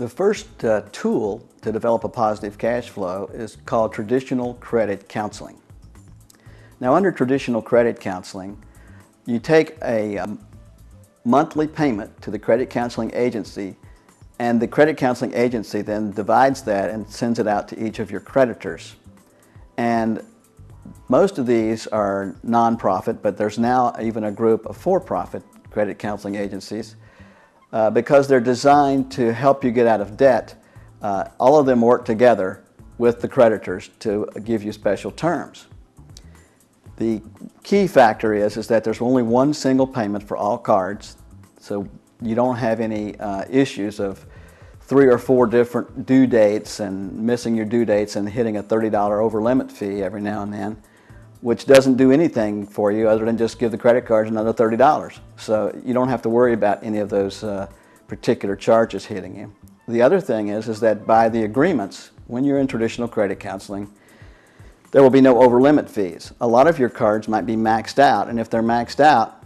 The first tool to develop a positive cash flow is called traditional credit counseling. Now, under traditional credit counseling, you take a monthly payment to the credit counseling agency, and the credit counseling agency then divides that and sends it out to each of your creditors. And most of these are nonprofit, but there's now even a group of for-profit credit counseling agencies because they're designed to help you get out of debt. All of them work together with the creditors to give you special terms. The key factor is that there's only one single payment for all cards, so you don't have any issues of 3 or 4 different due dates and missing your due dates and hitting a $30 over limit fee every now and then, which doesn't do anything for you other than just give the credit cards another $30. So you don't have to worry about any of those particular charges hitting you. The other thing is that by the agreements, when you're in traditional credit counseling, there will be no over limit fees. A lot of your cards might be maxed out, and if they're maxed out,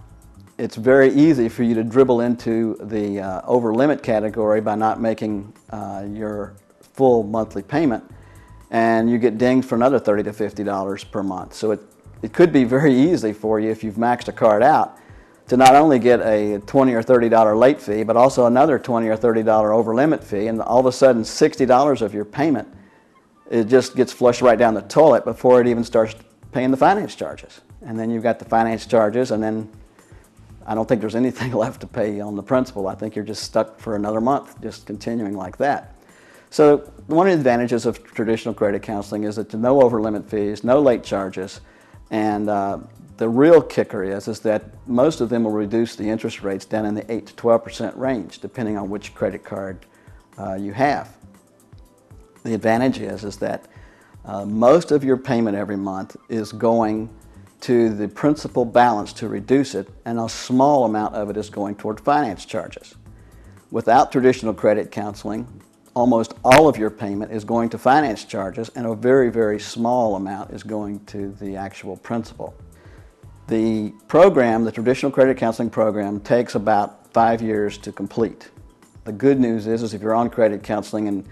it's very easy for you to dribble into the over limit category by not making your full monthly payment, and you get dinged for another $30 to $50 per month. So it could be very easy for you, if you've maxed a card out, to not only get a $20 or $30 late fee, but also another $20 or $30 over limit fee, and all of a sudden $60 of your payment, it just gets flushed right down the toilet before it even starts paying the finance charges. And then you've got the finance charges, and then I don't think there's anything left to pay on the principal. I think you're just stuck for another month, just continuing like that. So one of the advantages of traditional credit counseling is that there's no over limit fees, no late charges, and the real kicker is that most of them will reduce the interest rates down in the 8 to 12% range, depending on which credit card you have. The advantage is that most of your payment every month is going to the principal balance to reduce it, and a small amount of it is going toward finance charges. Without traditional credit counseling, almost all of your payment is going to finance charges, and a very, very small amount is going to the actual principal. The program, the traditional credit counseling program, takes about 5 years to complete. The good news is if you're on credit counseling and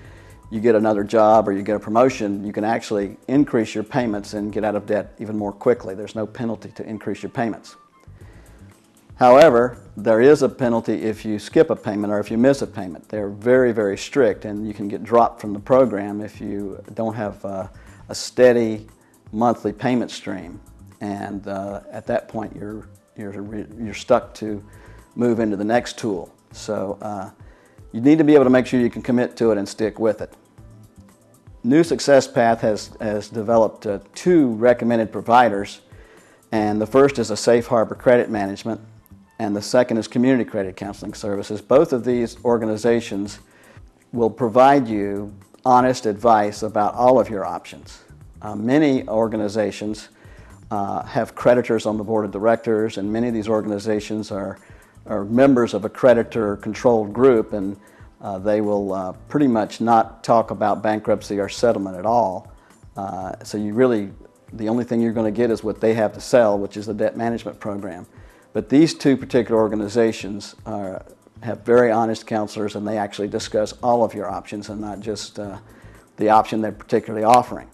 you get another job or you get a promotion, you can actually increase your payments and get out of debt even more quickly. There's no penalty to increase your payments. However, there is a penalty if you skip a payment or if you miss a payment. They're very, very strict, and you can get dropped from the program if you don't have a steady monthly payment stream. And at that point, you're stuck to move into the next tool. So you need to be able to make sure you can commit to it and stick with it. New Success Path has developed 2 recommended providers, and the first is a Safe Harbor Credit Management, and the second is Community Credit Counseling Services. Both of these organizations will provide you honest advice about all of your options. Many organizations have creditors on the board of directors, and many of these organizations are members of a creditor-controlled group, and they will pretty much not talk about bankruptcy or settlement at all. So the only thing you're going to get is what they have to sell, which is the debt management program. But these 2 particular organizations have very honest counselors, and they actually discuss all of your options and not just the option they're particularly offering.